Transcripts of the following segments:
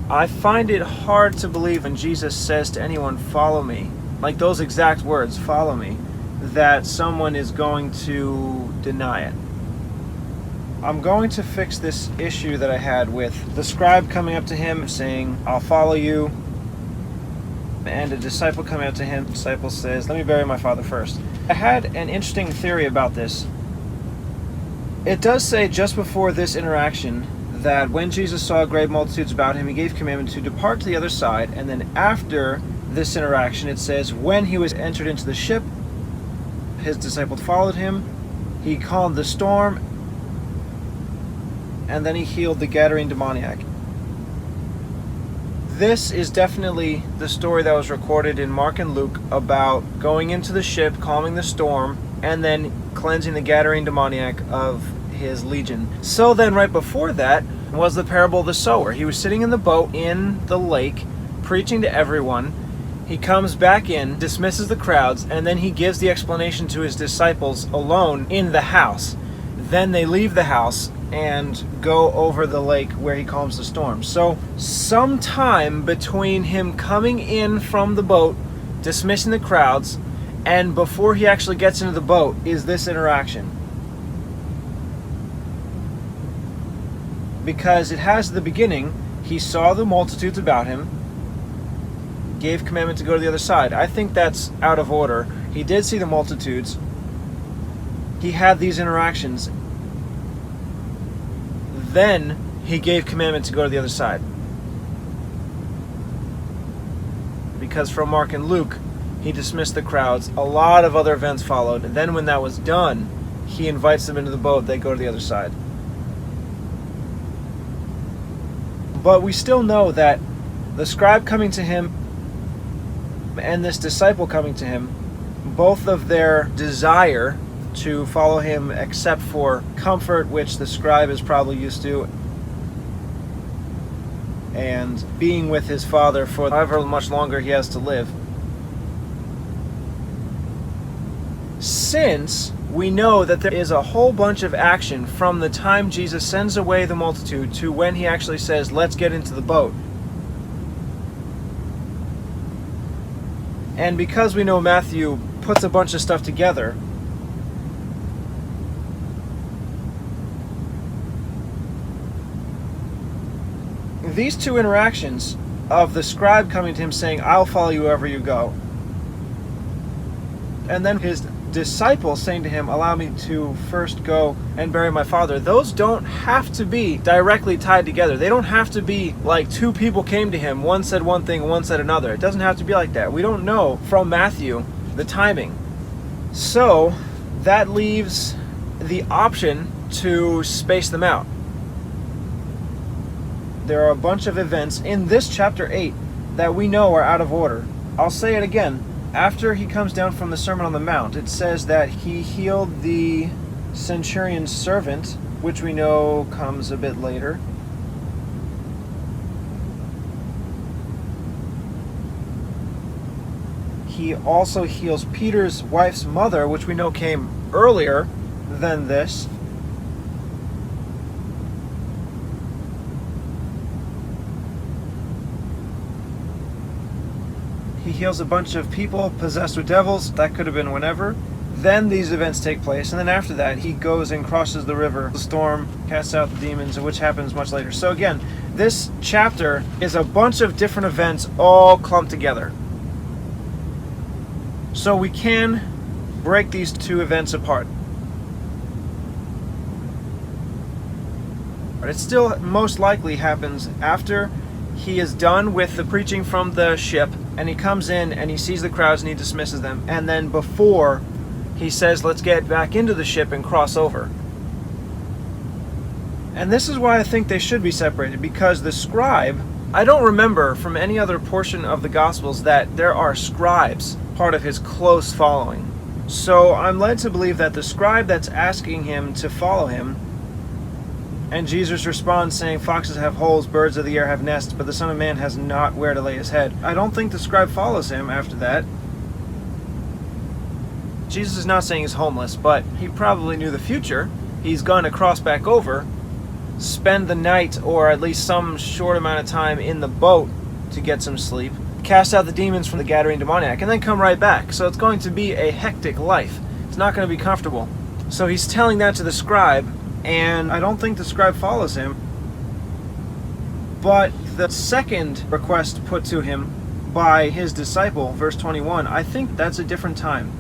I find it hard to believe when Jesus says to anyone, follow me, like those exact words, follow me, that someone is going to deny it. I'm going to fix this issue that I had with the scribe coming up to him saying, I'll follow you, and a disciple coming up to him. The disciple says, let me bury my father first. I had an interesting theory about this. It does say just before this interaction that when Jesus saw great multitudes about him, he gave commandment to depart to the other side, and then after this interaction it says, when he was entered into the ship, his disciples followed him, he calmed the storm, and then he healed the Gadarene demoniac. This is definitely the story that was recorded in Mark and Luke about going into the ship, calming the storm, and then cleansing the Gadarene demoniac of his legion. So then right before that was the parable of the sower. He was sitting in the boat in the lake, preaching to everyone. He comes back in, dismisses the crowds, and then he gives the explanation to his disciples alone in the house. Then they leave the house and go over the lake where he calms the storm. So sometime between him coming in from the boat, dismissing the crowds, and before he actually gets into the boat is this interaction. Because it has the beginning, he saw the multitudes about him, gave commandment to go to the other side. I think that's out of order. He did see the multitudes. He had these interactions. Then he gave commandment to go to the other side. Because from Mark and Luke, he dismissed the crowds. A lot of other events followed. And then when that was done, he invites them into the boat. They go to the other side. But we still know that the scribe coming to him and this disciple coming to him, both of their desire to follow him except for comfort, which the scribe is probably used to, and being with his father for however much longer he has to live. Since we know that there is a whole bunch of action from the time Jesus sends away the multitude to when he actually says, let's get into the boat. And because we know Matthew puts a bunch of stuff together, these two interactions of the scribe coming to him saying, I'll follow you wherever you go, and then his disciple saying to him, allow me to first go and bury my father, those don't have to be directly tied together. They don't have to be like two people came to him, one said one thing, one said another. It doesn't have to be like that. We don't know from Matthew the timing. So that leaves the option to space them out. There are a bunch of events in this chapter 8 that we know are out of order. I'll say it again. After he comes down from the Sermon on the Mount, it says that he healed the centurion's servant, which we know comes a bit later. He also heals Peter's wife's mother, which we know came earlier than this. He heals a bunch of people possessed with devils. That could have been whenever. Then these events take place, and then after that he goes and crosses the river, the storm, casts out the demons, which happens much later. So again, this chapter is a bunch of different events all clumped together. So we can break these two events apart. But it still most likely happens after he is done with the preaching from the ship, and he comes in and he sees the crowds and he dismisses them, and then before he says, let's get back into the ship and cross over. And this is why I think they should be separated, because the scribe, I don't remember from any other portion of the Gospels that there are scribes part of his close following. So I'm led to believe that the scribe that's asking him to follow him, and Jesus responds saying, foxes have holes, birds of the air have nests, but the Son of Man has not where to lay his head. I don't think the scribe follows him after that. Jesus is not saying he's homeless, but he probably knew the future. He's going to cross back over. spend the night, or at least some short amount of time in the boat to get some sleep, cast out the demons from the Gadarene demoniac, and then come right back. So it's going to be a hectic life. It's not going to be comfortable. So he's telling that to the scribe, and I don't think the scribe follows him. But the second request put to him by his disciple, verse 21, I think that's a different time.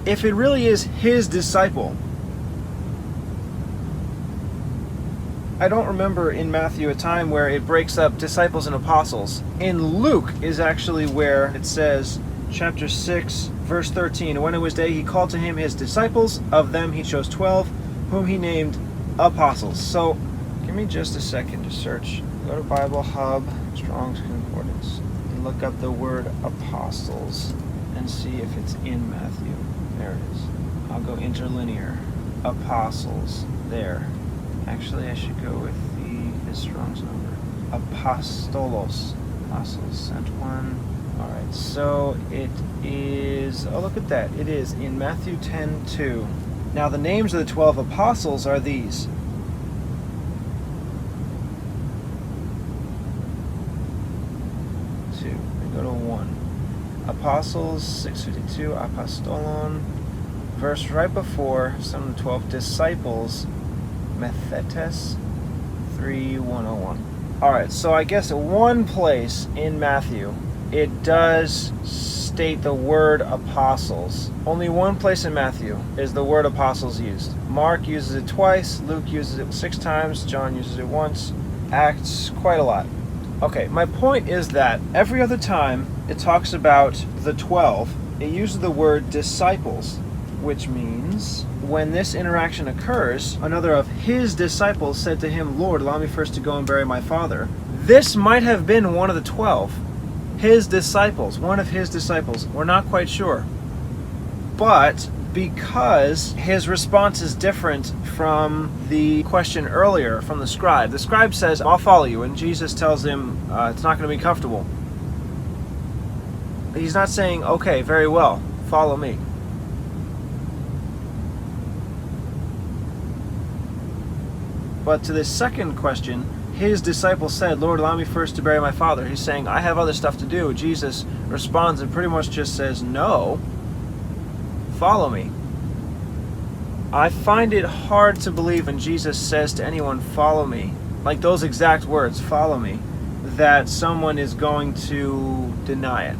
If it really is his disciple, I don't remember in Matthew a time where it breaks up disciples and apostles. In Luke is actually where it says, chapter 6, verse 13, when it was day, he called to him his disciples. Of them he chose 12, whom he named apostles. So, give me just a second to search. Go to Bible Hub, Strong's Concordance, and look up the word apostles and see if it's in Matthew. There it is. I'll go interlinear. Apostles. There. Actually, I should go with the Strong's number. Apostolos. Apostles. Sent one. Alright, so it is... Oh, look at that. It is in Matthew 10:2. Now, the names of the 12 apostles are these. Go to 1. Apostles, 652. Apostolon. Verse right before some of the 12 disciples, Methetes, 3:101. Alright, so I guess at one place in Matthew, it does state the word apostles. Only one place in Matthew is the word apostles used. Mark uses it twice, Luke uses it 6 times, John uses it once, Acts quite a lot. Okay, my point is that every other time it talks about the 12, it uses the word disciples, which means when this interaction occurs, another of his disciples said to him, Lord, allow me first to go and bury my father. This might have been one of the 12. His disciples, one of his disciples. We're not quite sure. But because his response is different from the question earlier from the scribe says, I'll follow you, and Jesus tells him it's not going to be comfortable. He's not saying, okay, very well, follow me. But to this second question, his disciple said, Lord, allow me first to bury my father. He's saying, I have other stuff to do. Jesus responds and pretty much just says, no, follow me. I find it hard to believe when Jesus says to anyone, follow me, like those exact words, follow me, that someone is going to deny it.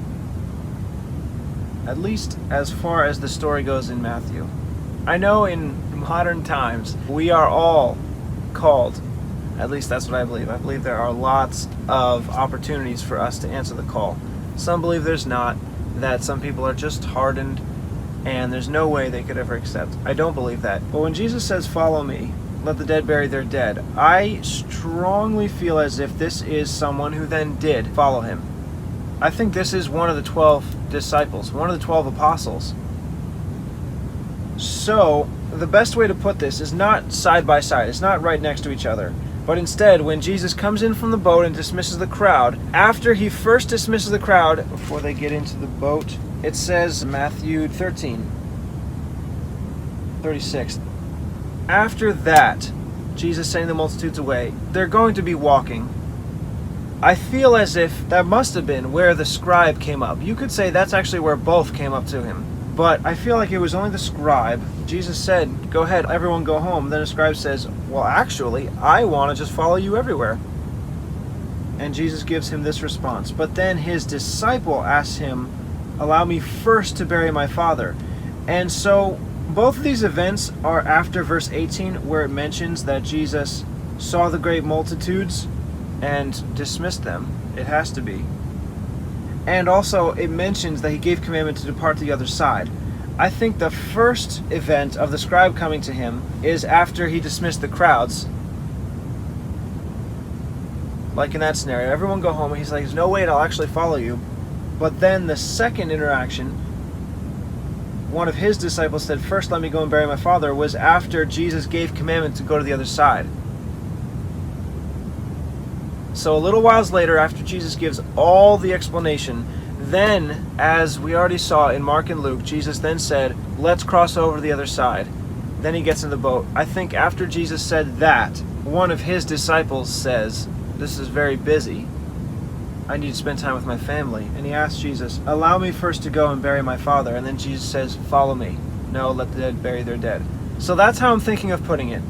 At least as far as the story goes in Matthew. I know in modern times, we are all called. At least that's what I believe. I believe there are lots of opportunities for us to answer the call. Some believe there's not, that some people are just hardened and there's no way they could ever accept. I don't believe that. But when Jesus says, follow me, let the dead bury their dead, I strongly feel as if this is someone who then did follow him. I think this is one of the 12 disciples, one of the 12 apostles. So, the best way to put this is not side by side, it's not right next to each other, but instead, when Jesus comes in from the boat and dismisses the crowd, after he first dismisses the crowd, before they get into the boat, it says, Matthew 13:36. After that, Jesus sending the multitudes away, they're going to be walking. I feel as if that must have been where the scribe came up. You could say that's actually where both came up to him. But I feel like it was only the scribe. Jesus said, go ahead, everyone go home. Then the scribe says, well, actually, I want to just follow you everywhere. And Jesus gives him this response. But then his disciple asks him, allow me first to bury my father. And so both of these events are after verse 18, where it mentions that Jesus saw the great multitudes and dismissed them. It has to be. And also, it mentions that he gave commandment to depart to the other side. I think the first event of the scribe coming to him is after he dismissed the crowds. Like in that scenario, everyone go home, and he's like, there's no way I'll actually follow you. But then the second interaction, one of his disciples said, first let me go and bury my father, was after Jesus gave commandment to go to the other side. So a little whiles later, after Jesus gives all the explanation, then, as we already saw in Mark and Luke, Jesus then said, let's cross over to the other side. Then he gets in the boat. I think after Jesus said that, one of his disciples says, "This is very busy. I need to spend time with my family." And he asks Jesus, "Allow me first to go and bury my father." And then Jesus says, "Follow me. No, let the dead bury their dead." So that's how I'm thinking of putting it.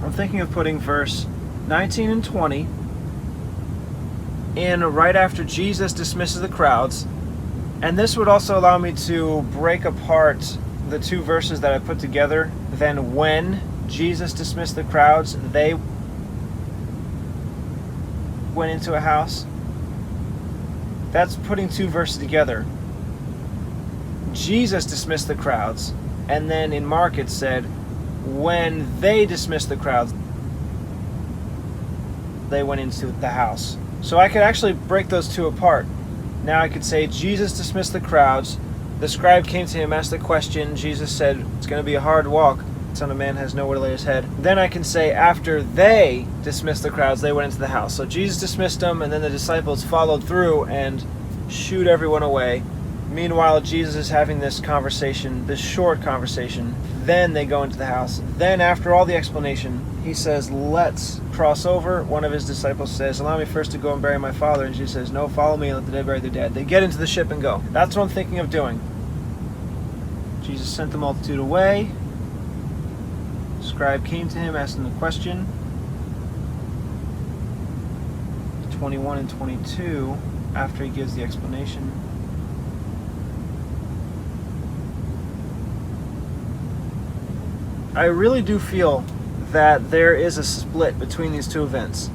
I'm thinking of putting verse 19 and 20 in right after Jesus dismisses the crowds. And this would also allow me to break apart the two verses that I put together. Then when Jesus dismissed the crowds, they went into a house. That's putting two verses together. Jesus dismissed the crowds, and then in Mark it said, when they dismissed the crowds, they went into the house. So I could actually break those two apart. Now I could say Jesus dismissed the crowds. The scribe came to him, asked the question. Jesus said, "It's going to be a hard walk. The Son of Man has nowhere to lay his head." Then I can say after they dismissed the crowds, they went into the house. So Jesus dismissed them, and then the disciples followed through and shooed everyone away. Meanwhile, Jesus is having this conversation, this short conversation. Then they go into the house. Then after all the explanation, he says, "Let's cross over." One of his disciples says, "Allow me first to go and bury my father." And Jesus says, "No, follow me and let the dead bury their dead." They get into the ship and go. That's what I'm thinking of doing. Jesus sent the multitude away. The scribe came to him, asked him the question. 21 and 22, after he gives the explanation. I really do feel that there is a split between these two events.